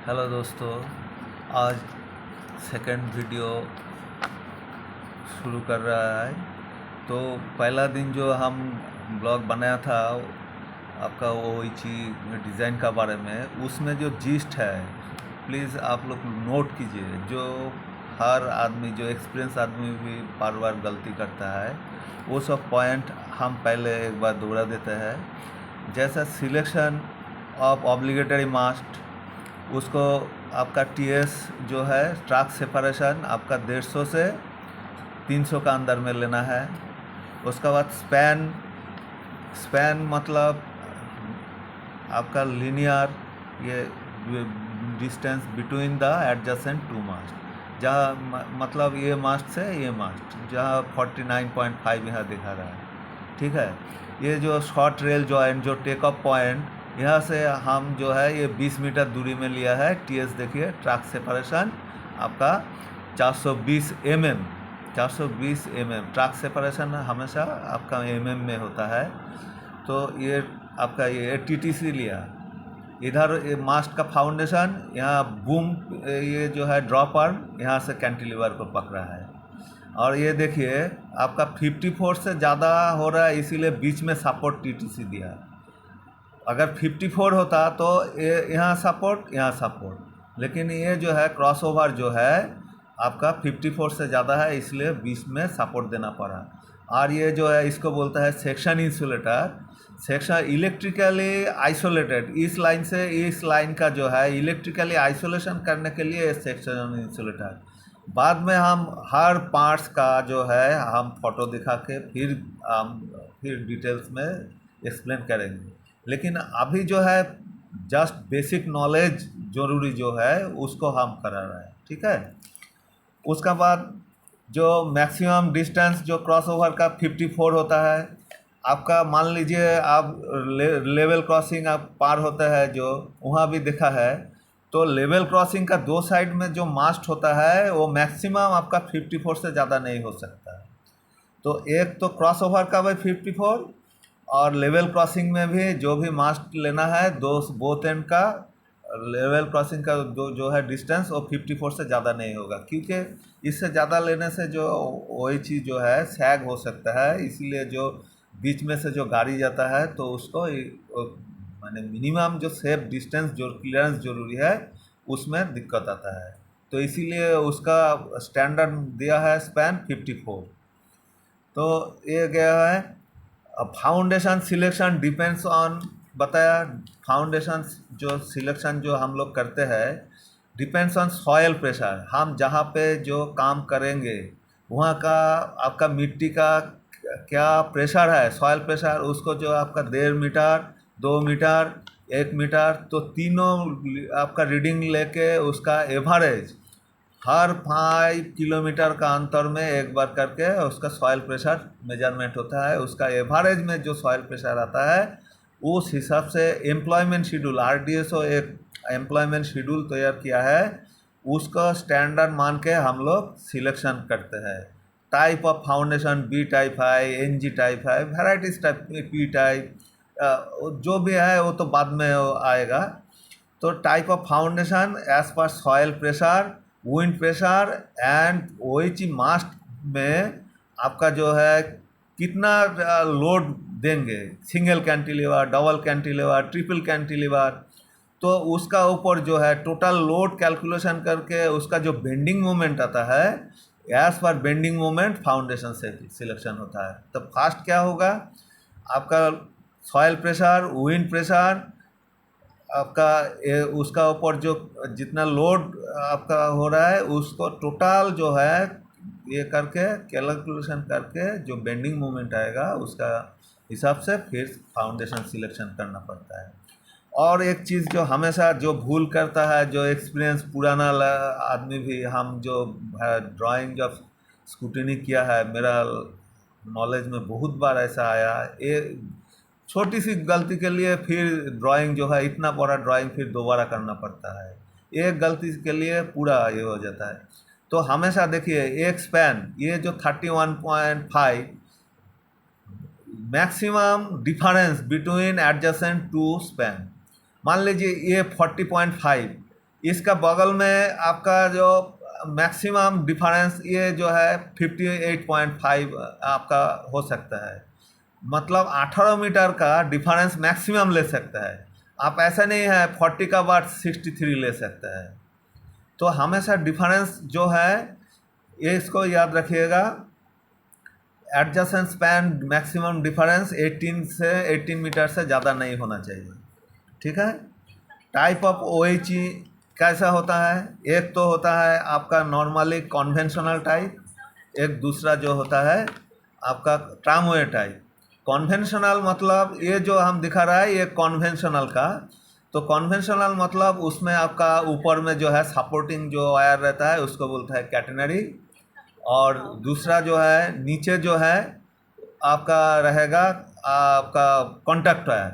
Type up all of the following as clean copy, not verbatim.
Hello दोस्तों, आज second video शुरू कर रहा है। तो पहला दिन जो हम ब्लॉग बनाया था आपका वो चीज डिज़ाइन का बारे में, उसमें जो जीस्ट है प्लीज़ आप लोग नोट कीजिए। जो हर आदमी, जो एक्सपीरियंस आदमी भी बार बार गलती करता है, वो सब पॉइंट हम पहले एक बार दोहरा देते हैं। जैसा सिलेक्शन ऑफ ऑब्लिगेटरी मास्ट, उसको आपका टीएस जो है ट्रैक सेपरेशन आपका 150 से 300 का अंदर में लेना है। उसके बाद स्पैन मतलब आपका लीनियर ये distance between the adjacent two mast, जहाँ मतलब ये मास्ट से ये मास्ट जहाँ 49.5 यहाँ दिखा रहा है। ठीक है, ये जो शॉर्ट रेल जॉइंट जो टेक ऑफ पॉइंट यहाँ से हम जो है ये 20 मीटर दूरी में लिया है। टीएस देखिए ट्रैक सेपरेशन आपका 420 mm, 420 mm ट्रैक सेपरेशन हमेशा आपका mm में होता है। तो ये आपका ये टीटीसी लिया। इधर ये मास्ट का फाउंडेशन, यहाँ बूम ये जो है ड्रॉप आर्म यहाँ से कैंटिलीवर को पकड़ा है। और ये देखिए आपका 54 से ज़्यादा हो रहा है, इसीलिए बीच में सपोर्ट टीटीसी दिया। अगर 54 होता तो ये यहाँ सपोर्ट यहाँ सपोर्ट, लेकिन ये जो है क्रॉसओवर जो है आपका 54 से ज़्यादा है, इसलिए बीच में सपोर्ट देना पड़ा। और ये जो है इसको बोलता है section insulator. Section electrically isolated, इस लाइन से इस लाइन का जो है इलेक्ट्रिकली आइसोलेशन करने के लिए सेक्शन इंसुलेटर। बाद में हम हर पार्ट्स का जो है हम फोटो दिखा के फिर डिटेल्स में एक्सप्लेन करेंगे। लेकिन अभी जो है जस्ट बेसिक नॉलेज जरूरी जो है उसको हम करा रहे हैं। ठीक है, उसका बाद जो मैक्सिमम डिस्टेंस जो क्रॉसओवर का 54 होता है आपका। मान लीजिए आप लेवल क्रॉसिंग आप पार होता है, जो वहाँ भी देखा है, तो लेवल क्रॉसिंग का दो साइड में जो मास्ट होता है वो मैक्सिमम आपका 54 से ज़्यादा नहीं हो सकता है। तो एक तो क्रॉसओवर का भी 54 और लेवल क्रॉसिंग में भी जो भी मास्ट लेना है बोथ एंड का लेवल क्रॉसिंग का जो है डिस्टेंस वो 54 से ज़्यादा नहीं होगा, क्योंकि इससे ज़्यादा लेने से जो वही चीज़ जो है सैग हो सकता है। इसीलिए जो बीच में से जो गाड़ी जाता है तो उसको माने मिनिमम जो सेफ डिस्टेंस जो क्लियरेंस जरूरी है उसमें दिक्कत आता है। तो इसीलिए उसका स्टैंडर्ड दिया है स्पैन 54। तो ये गया है। फाउंडेशन सिलेक्शन डिपेंड्स ऑन, बताया फाउंडेशन जो सिलेक्शन जो हम लोग करते हैं डिपेंड्स ऑन सॉयल प्रेशर। हम जहाँ पे जो काम करेंगे वहाँ का आपका मिट्टी का क्या प्रेशर है, सॉयल प्रेशर, उसको जो आपका 1.5 मीटर 2 मीटर 1 मीटर तो तीनों आपका रीडिंग लेके उसका एवरेज हर 5 किलोमीटर का अंतर में एक बार करके उसका सॉइल प्रेशर मेजरमेंट होता है। उसका एवरेज में जो सॉइल प्रेशर आता है उस हिसाब से एम्प्लॉयमेंट शेड्यूल, आरडीएसओ एक एम्प्लॉयमेंट शेड्यूल तैयार किया है, उसका स्टैंडर्ड मान के हम लोग सिलेक्शन करते हैं। Type of foundation B type है, एनजी टाइप है, वेराइटीज टाइप, पी टाइप, जो भी है वो तो बाद में आएगा। तो type of foundation as per soil pressure, wind pressure and OHE mast में आपका जो है कितना लोड देंगे, single cantilever, double cantilever, triple cantilever, तो उसका ऊपर जो है टोटल लोड कैलकुलेशन करके उसका जो बेंडिंग मोमेंट आता है एज पर बेंडिंग मोमेंट फाउंडेशन से सिलेक्शन होता है। तो फर्स्ट क्या होगा आपका सॉइल प्रेशर, विंड प्रेशर, आपका उसका ऊपर जो जितना लोड आपका हो रहा है उसको टोटल जो है ये करके कैलकुलेशन करके जो बेंडिंग मोमेंट आएगा उसका हिसाब से फिर फाउंडेशन सिलेक्शन करना पड़ता है। और एक चीज़ जो हमेशा जो भूल करता है, जो एक्सपीरियंस पुराना आदमी भी, हम जो ड्राइंग जब स्क्रूटिनी किया है, मेरा नॉलेज में बहुत बार ऐसा आया, ये छोटी सी गलती के लिए फिर ड्राइंग जो है इतना बड़ा ड्राइंग फिर दोबारा करना पड़ता है। एक गलती के लिए पूरा ये हो जाता है। तो हमेशा देखिए एक स्पैन ये जो 31.5 maximum difference between adjacent two span, मान लीजिए ये 40.5, इसका बगल में आपका जो मैक्सिमम डिफरेंस ये जो है 58.5 आपका हो सकता है, मतलब 18 मीटर का डिफरेंस मैक्सिमम ले सकता है। आप ऐसा नहीं है 40 का बाद 63 ले सकता है। तो हमेशा डिफरेंस जो है ये इसको याद रखिएगा, adjacent span maximum difference 18 metre से ज़्यादा नहीं होना चाहिए, ठीक है। टाइप ऑफ OHE कैसा होता है? एक तो होता है आपका नॉर्मली कॉन्वेंशनल टाइप, एक दूसरा जो होता है आपका ट्रामवे टाइप। कॉन्वेंशनल मतलब ये जो हम दिखा रहा है ये कॉन्वेंशनल का, तो कॉन्वेंशनल मतलब उसमें आपका ऊपर में जो है सपोर्टिंग जो वायर रहता है उसको बोलता है कैटेनरी, और दूसरा जो है नीचे जो है आपका रहेगा आपका कॉन्टैक्ट वायर।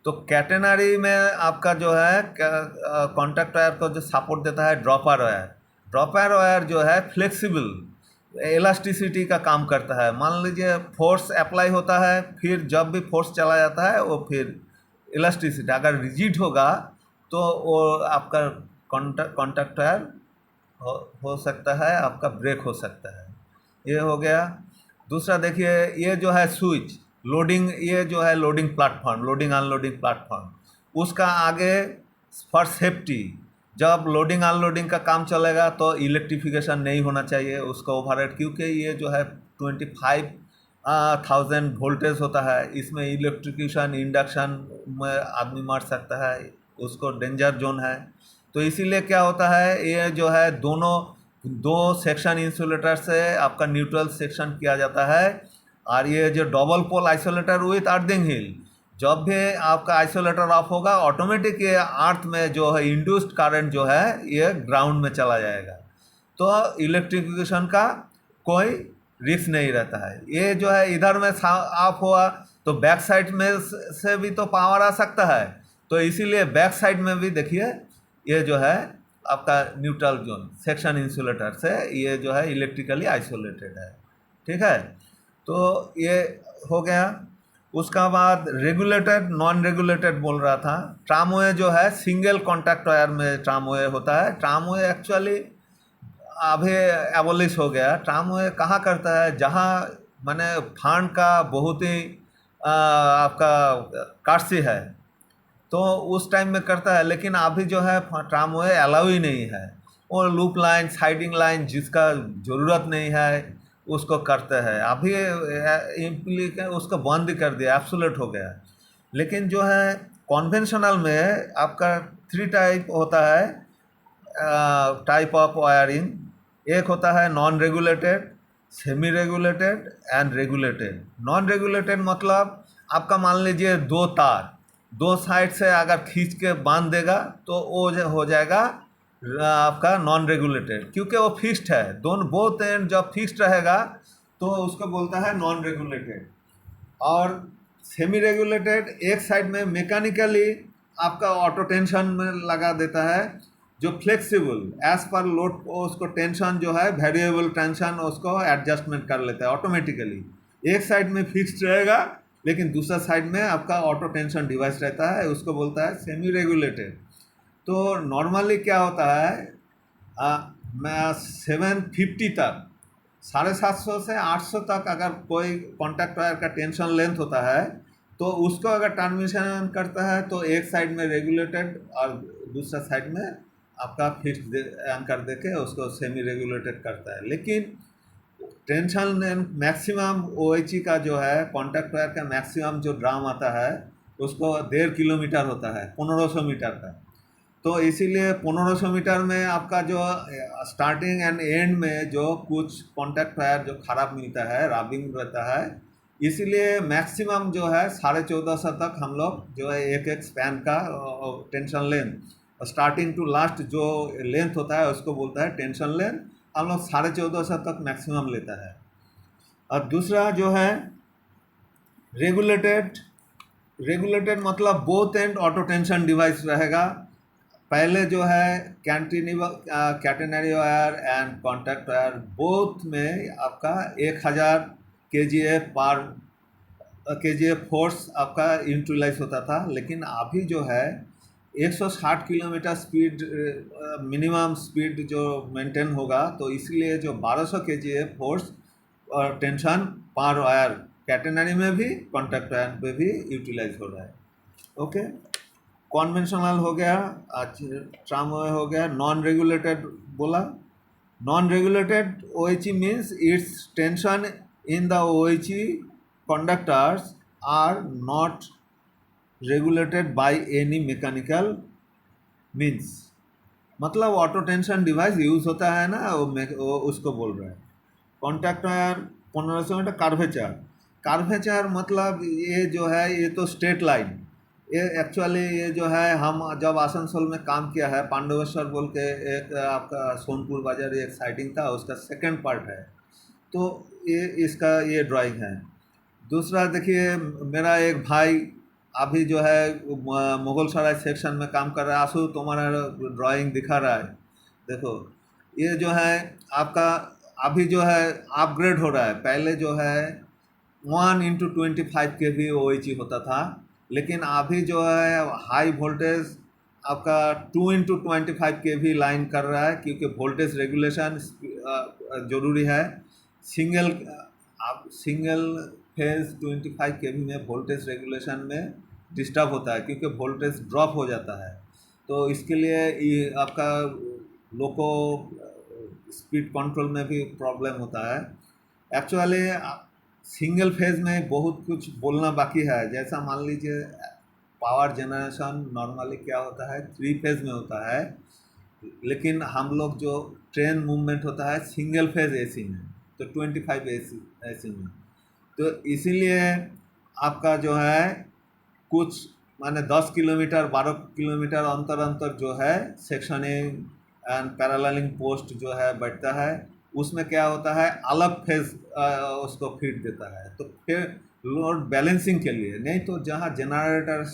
तो कैटेनरी में आपका जो है कॉन्टैक्ट वायर को जो सपोर्ट देता है ड्रॉपर वायर। ड्रॉपर वायर जो है फ्लेक्सिबल इलास्टिसिटी का काम करता है। मान लीजिए फोर्स अप्लाई होता है, फिर जब भी फोर्स चला जाता है वो फिर इलास्टिसिटी, अगर रिजिड होगा तो वो आपका कॉन्टैक्ट वायर हो सकता है आपका ब्रेक हो सकता है। ये हो गया। दूसरा देखिए ये जो है स्विच लोडिंग, ये जो है loading platform, loading unloading platform, उसका आगे फॉर सेफ्टी जब लोडिंग अनलोडिंग का काम चलेगा तो इलेक्ट्रिफिकेशन नहीं होना चाहिए उसका ओवरहेड, क्योंकि ये जो है 25,000 वोल्टेज होता है, इसमें इलेक्ट्रिकेशन इंडक्शन में आदमी मर सकता है, उसको डेंजर जोन है। तो इसीलिए क्या होता है ये जो है दो सेक्शन इंसुलेटर से आपका न्यूट्रल सेक्शन किया जाता है, और ये जो double pole isolator with earthing hill, जब भी आपका आइसोलेटर ऑफ होगा ऑटोमेटिक ये अर्थ में जो है इंड्यूस्ड करंट जो है ये ग्राउंड में चला जाएगा, तो इलेक्ट्रिफिकेशन का कोई रिस्क नहीं रहता है। ये जो है इधर में ऑफ हुआ तो बैक साइड में से भी तो पावर आ सकता है, तो इसीलिए बैक साइड में भी देखिए ये जो है आपका न्यूट्रल जोन सेक्शन इंसुलेटर से ये जो है इलेक्ट्रिकली आइसोलेटेड है, ठीक है। तो ये हो गया। उसका बाद रेगुलेटेड नॉन रेगुलेटेड बोल रहा था। ट्रामवे जो है सिंगल कॉन्टैक्ट वायर में ट्रामवे होता है। ट्रामवे एक्चुअली अभी एबोलिश हो गया। ट्रामवे कहाँ करता है, जहाँ माने फंड का बहुत ही आपका काटसी है तो उस टाइम में करता है, लेकिन अभी जो है ट्रामवे अलाउ ही नहीं है। वो लूप लाइन साइडिंग लाइन जिसका ज़रूरत नहीं है उसको करते हैं। अभी उसको बंद कर दिया, एब्सोल्यूट हो गया। लेकिन जो है कॉन्वेंशनल में आपका 3 टाइप होता है, टाइप ऑफ वायरिंग। एक होता है non regulated, semi regulated and regulated. Non regulated मतलब आपका मान लीजिए 2 तार दो साइड से अगर खींच के बांध देगा तो वो हो जाएगा आपका नॉन रेगुलेटेड, क्योंकि वो फिक्स्ड है। दोनों बोथ एंड जब फिक्स्ड रहेगा तो उसको बोलता है नॉन रेगुलेटेड। और सेमी रेगुलेटेड एक साइड में मैकेनिकली आपका ऑटो टेंशन में लगा देता है, जो फ्लेक्सिबल एज पर लोड उसको टेंशन जो है वेरिएबल टेंशन उसको एडजस्टमेंट कर लेता है ऑटोमेटिकली। एक साइड में फिक्स्ड रहेगा लेकिन दूसरा साइड में आपका ऑटो टेंशन डिवाइस रहता है, उसको बोलता है सेमी रेगुलेटेड। तो नॉर्मली क्या होता है मैं 750 तक 750 से 800 तक अगर कोई कॉन्टैक्ट वायर का टेंशन लेंथ होता है तो उसको अगर ट्रांसमिशन करता है तो एक साइड में रेगुलेटेड और दूसरा साइड में आपका फिक्स्ड एंकर देके उसको सेमी रेगुलेटेड करता है। लेकिन टेंशन मैक्सिमम OHE का जो है कॉन्टैक्ट वायर का मैक्सिमम जो ड्राम आता है उसको 1.5 किलोमीटर होता है 1500 मीटर का। तो इसीलिए 1500 मीटर में आपका जो स्टार्टिंग एंड एंड में जो कुछ कॉन्टैक्ट वायर जो ख़राब मिलता है रबिंग रहता है, इसीलिए मैक्सिमम जो है 1450 तक हम लोग जो है एक स्पैन का tension length starting to last जो लेंथ होता है उसको बोलता है टेंशन लेंथ। हम लोग 1450 तक मैक्सिमम लेता है। और दूसरा जो है रेगुलेटेड, रेगुलेटेड मतलब both and auto tension device रहेगा। पहले जो है catenary wire and contact wire both में आपका 1000 kgf फोर्स आपका यूटिलाइज होता था। लेकिन अभी जो है 160 किलोमीटर स्पीड मिनिमम स्पीड जो मेंटेन होगा, तो इसलिए जो 1200 kgA फोर्स और टेंशन पर वायर कैटेनरी में भी कॉन्टैक्ट वायर पे भी यूटिलाइज हो रहा है। ओके, कॉन्वेंशनल हो गया, ट्रामवे हो गया, नॉन रेगुलेटेड बोला। Non regulated OHE means it's tension in the OHE conductors are not regulated by any mechanical means। मतलब ऑटो टेंशन डिवाइस यूज होता है ना, वो उसको बोल रहा है। Contact wire 1500 metre curvature. Curvature मतलब ये जो है, ये तो स्ट्रेट लाइन, ये एक्चुअली ये जो है, हम जब आसनसोल में काम किया है, पांडवेश्वर बोल के एक आपका सोनपुर बाजार एक साइटिंग था, उसका सेकंड पार्ट है, तो ये इसका ये ड्राइंग है। दूसरा देखिए, मेरा एक भाई अभी जो है मुगल सराय सेक्शन में काम कर रहा है। आंसू तुम्हारा ड्राइंग दिखा रहा है, देखो ये जो है आपका अभी जो है अपग्रेड हो रहा है। पहले जो है 1x25 kV OHE होता था, लेकिन अभी जो है हाई वोल्टेज आपका 2x25 kV लाइन कर रहा है, क्योंकि वोल्टेज रेगुलेशन ज़रूरी है। सिंगल फेज 25 kV में वोल्टेज रेगुलेशन में डिस्टर्ब होता है, क्योंकि वोल्टेज ड्रॉप हो जाता है, तो इसके लिए ये आपका लोको स्पीड कंट्रोल में भी प्रॉब्लम होता है। एक्चुअली सिंगल फेज में बहुत कुछ बोलना बाकी है। जैसा मान लीजिए पावर जनरेशन नॉर्मली क्या होता है, 3 फेज में होता है, लेकिन हम लोग जो ट्रेन मूवमेंट होता है सिंगल फेज AC में, तो 25 AC में, तो इसीलिए आपका जो है कुछ माने 10 किलोमीटर 12 किलोमीटर अंतर जो है सेक्शनिंग एंड पैरेललिंग पोस्ट जो है बैठता है, उसमें क्या होता है अलग फेज उसको फीड देता है। तो फिर लोड बैलेंसिंग के लिए, नहीं तो जहाँ जनरेटर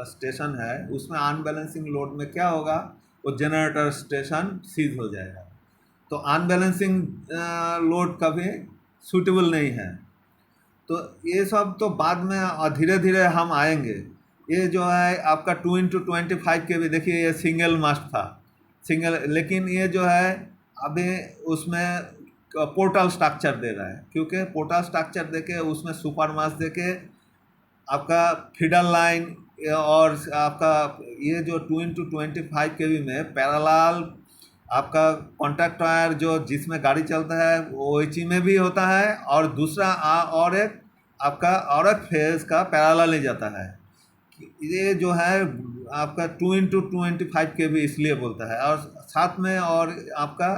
स्टेशन है उसमें अनबैलेंसिंग लोड में क्या होगा, वो जनरेटर स्टेशन सीज हो जाएगा, तो अनबैलेंसिंग लोड कभी सूटेबल नहीं है। तो ये सब तो बाद में धीरे धीरे हम आएंगे। ये जो है आपका 2x25 kV, देखिए ये सिंगल मास्ट था, सिंगल, लेकिन ये जो है अभी उसमें पोर्टल स्ट्रक्चर दे रहा है, क्योंकि पोर्टल स्ट्रक्चर देके उसमें सुपर मास्ट देके आपका फीडर लाइन और आपका ये जो 2x25 kV में पैरेलल आपका कॉन्टैक्ट वायर जो जिसमें गाड़ी चलता है वो OHE में भी होता है, और दूसरा और एक आपका और एक फेज का पैरेलल नहीं जाता है। ये जो है आपका 2x25 kV इसलिए बोलता है, और साथ में और आपका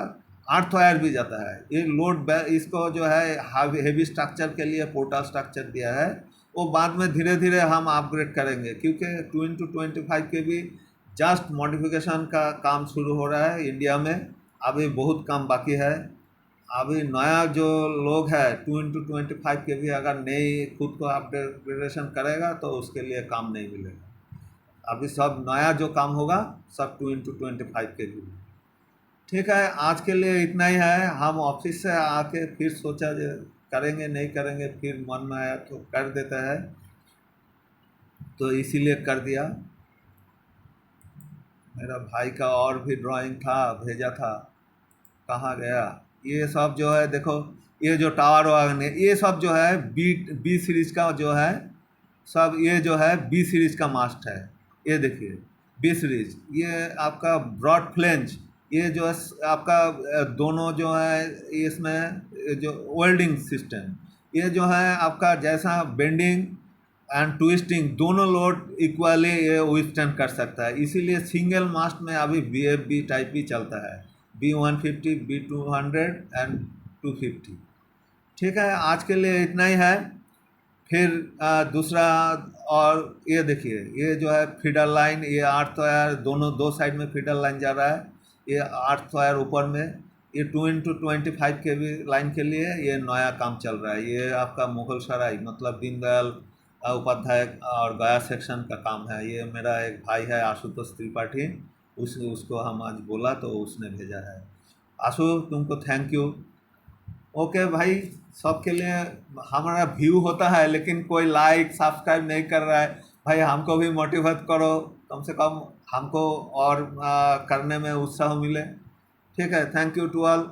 अर्थ वायर भी जाता है। ये लोड इसको जो है हेवी स्ट्रक्चर के लिए पोर्टल स्ट्रक्चर दिया है, वो बाद में धीरे धीरे हम अपग्रेड करेंगे, क्योंकि 2x25 kV जस्ट मॉडिफिकेशन का काम शुरू हो रहा है इंडिया में, अभी बहुत काम बाकी है। अभी नया जो लोग है 2x25 kV अगर नहीं खुद को अपग्रेडेशन करेगा तो उसके लिए काम नहीं मिलेगा। अभी सब नया जो काम होगा सब 2x25 kV। ठीक है, आज के लिए इतना ही है। हम ऑफिस से आके फिर सोचा जो करेंगे नहीं करेंगे, फिर मन में आया तो कर देता है, तो इसीलिए कर दिया। मेरा भाई का और भी ड्राइंग था, भेजा था, कहाँ गया? ये सब जो है देखो, ये जो टावर वागन है ये सब जो है बी सीरीज का जो है सब, ये जो है बी सीरीज का मास्ट है। ये देखिए बी सीरीज, ये आपका ब्रॉड फ्लेंज, ये जो है आपका दोनों जो है इसमें जो वेल्डिंग सिस्टम, ये जो है आपका जैसा बेंडिंग एंड ट्विस्टिंग दोनों लोड इक्वली ये विथस्टैंड कर सकता है, इसीलिए सिंगल मास्ट में अभी BFB टाइप ही चलता है, B150, B200 एंड 250। ठीक है, आज के लिए इतना ही है। फिर दूसरा, और ये देखिए ये जो है फीडर लाइन, ये 8 वायर दोनों दो साइड में फीडर लाइन जा रहा है, ये 8 वायर ऊपर में, ये 2x25 kV लाइन के लिए ये नया काम चल रहा है। ये आपका मुगल सराय मतलब दीनदयाल उपाध्याय और गया सेक्शन का काम है। ये मेरा एक भाई है आशुतोष त्रिपाठी, उसको हम आज बोला तो उसने भेजा है। आशु तुमको थैंक यू। ओके भाई, सबके लिए हमारा व्यू होता है लेकिन कोई लाइक सब्सक्राइब नहीं कर रहा है भाई, हमको भी मोटिवेट करो, कम से कम हमको और करने में उत्साह मिले। ठीक है, थैंक यू टू ऑल।